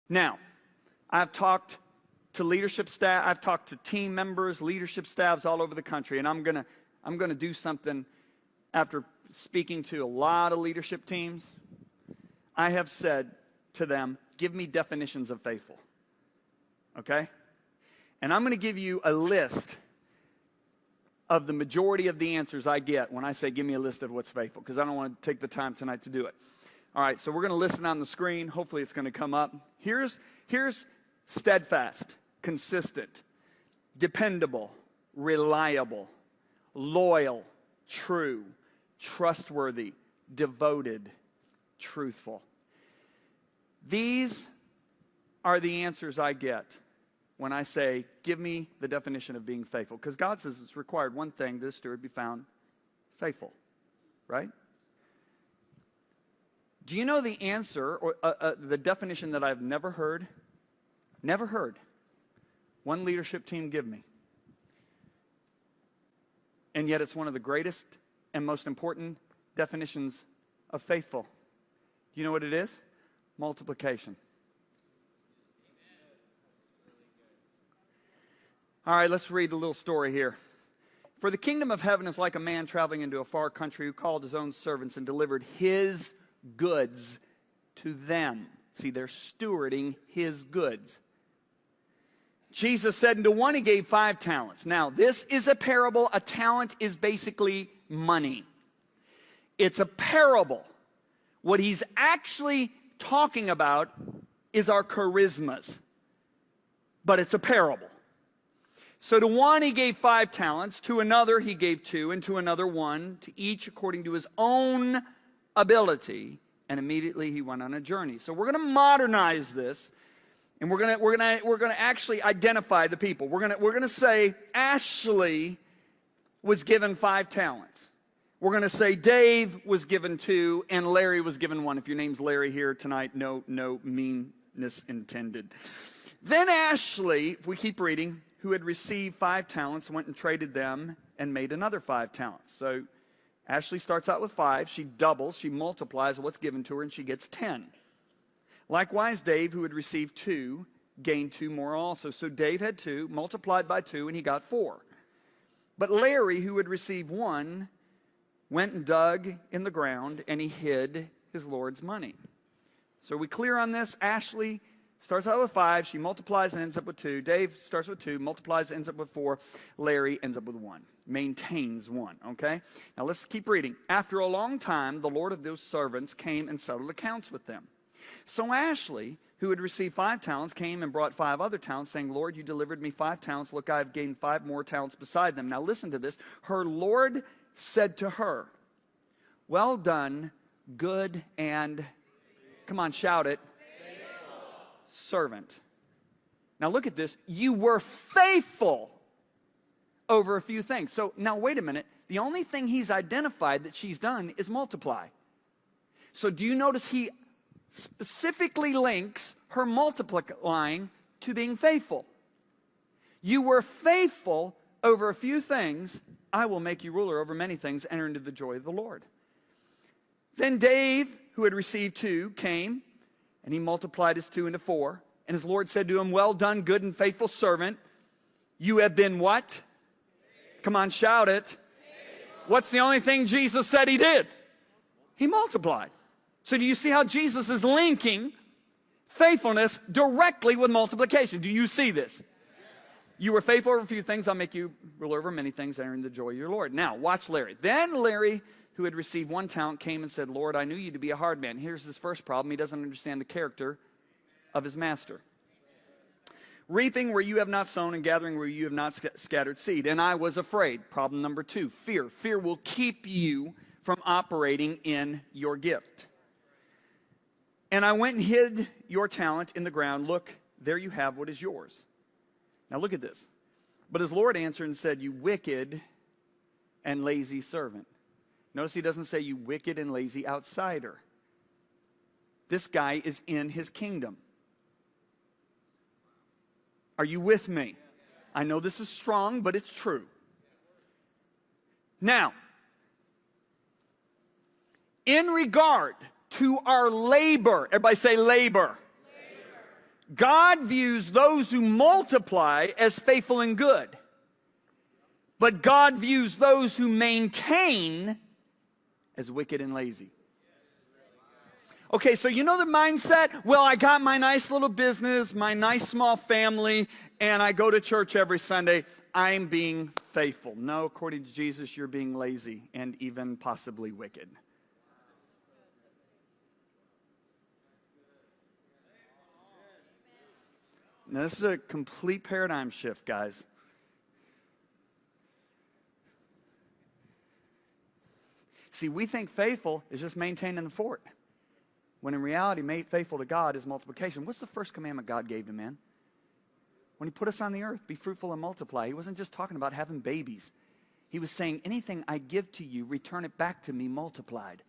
Now, I've talked to leadership staff, I've talked to team members, leadership staffs all over the country, and I'm gonna do something after speaking to a lot of leadership teams. I have said to them, give me definitions of faithful. Okay? And I'm gonna give you a list of the majority of the answers I get when I say give me a list of what's faithful, because I don't want to take the time tonight to do it. All right, so we're going to listen on the screen. Hopefully it's going to come up. Here's steadfast, consistent, dependable, reliable, loyal, true, trustworthy, devoted, truthful. These are the answers I get when I say, give me the definition of being faithful. Because God says it's required one thing, this steward be found faithful, right? Do you know the answer, or the definition that I've never heard? Never heard one leadership team give me. And yet it's one of the greatest and most important definitions of faithful. Do you know what it is? Multiplication. All right, let's read a little story here. For the kingdom of heaven is like a man traveling into a far country who called his own servants and delivered his goods to them. See, they're stewarding his goods. Jesus said, and to one he gave 5 talents. Now, this is a parable. A talent is basically money. It's a parable. What he's actually talking about is our charismas. But it's a parable. So to one he gave 5 talents, to another he gave 2, and to another 1, to each according to his own ability, and immediately he went on a journey. So we're going to modernize this, and we're going to actually identify the people. We're going to say Ashley was given 5 talents. We're going to say Dave was given 2, and Larry was given 1. If your name's Larry here tonight, no meanness intended. Then Ashley, if we keep reading, who had received 5 talents, went and traded them and made another 5 talents. So Ashley starts out with 5, she doubles, she multiplies what's given to her, and she gets 10. Likewise, Dave, who had received 2, gained 2 more also. So Dave had 2, multiplied by 2, and he got 4. But Larry, who had received 1, went and dug in the ground, and he hid his Lord's money. So are we clear on this? Ashley starts out with 5, she multiplies and ends up with 2. Dave starts with 2, multiplies, ends up with 4. Larry ends up with 1. Maintains 1, okay? Now let's keep reading. After a long time, the Lord of those servants came and settled accounts with them. So Ashley, who had received 5 talents, came and brought 5 other talents, saying, Lord, you delivered me 5 talents. Look, I have gained 5 more talents beside them. Now listen to this. Her Lord said to her, well done, good and, come on, shout it, servant. Now look at this. You were faithful over a few things. So now wait a minute. The only thing he's identified that she's done is multiply. So do you notice he specifically links her multiplying to being faithful? You were faithful over a few things. I will make you ruler over many things. Enter into the joy of the Lord. Then Dave, who had received 2, came, and he multiplied his 2 into 4. And his Lord said to him, well done, good and faithful servant. You have been what? Come on, shout it. What's the only thing Jesus said he did? He multiplied. So do you see how Jesus is linking faithfulness directly with multiplication? Do you see this? You were faithful over a few things, I'll make you ruler over many things, enter in the joy of your Lord. Now, watch Larry. Then Larry, who had received 1 talent, came and said, Lord, I knew you to be a hard man. Here's his first problem. He doesn't understand the character of his master. Reaping where you have not sown and gathering where you have not scattered seed. And I was afraid. Problem number 2, fear. Fear will keep you from operating in your gift. And I went and hid your talent in the ground. Look, there you have what is yours. Now look at this. But his Lord answered and said, you wicked and lazy servant. Notice he doesn't say you wicked and lazy outsider. This guy is in his kingdom. Are you with me? I know this is strong, but it's true. Now, in regard to our labor, everybody say labor. God views those who multiply as faithful and good. But God views those who maintain as wicked and lazy. Okay, so you know the mindset? Well, I got my nice little business, my nice small family, and I go to church every Sunday. I'm being faithful. No, according to Jesus, you're being lazy and even possibly wicked. Now, this is a complete paradigm shift, guys. See, we think faithful is just maintaining the fort, when in reality, made faithful to God is multiplication. What's the first commandment God gave to men? When he put us on the earth, be fruitful and multiply. He wasn't just talking about having babies. He was saying, anything I give to you, return it back to me multiplied.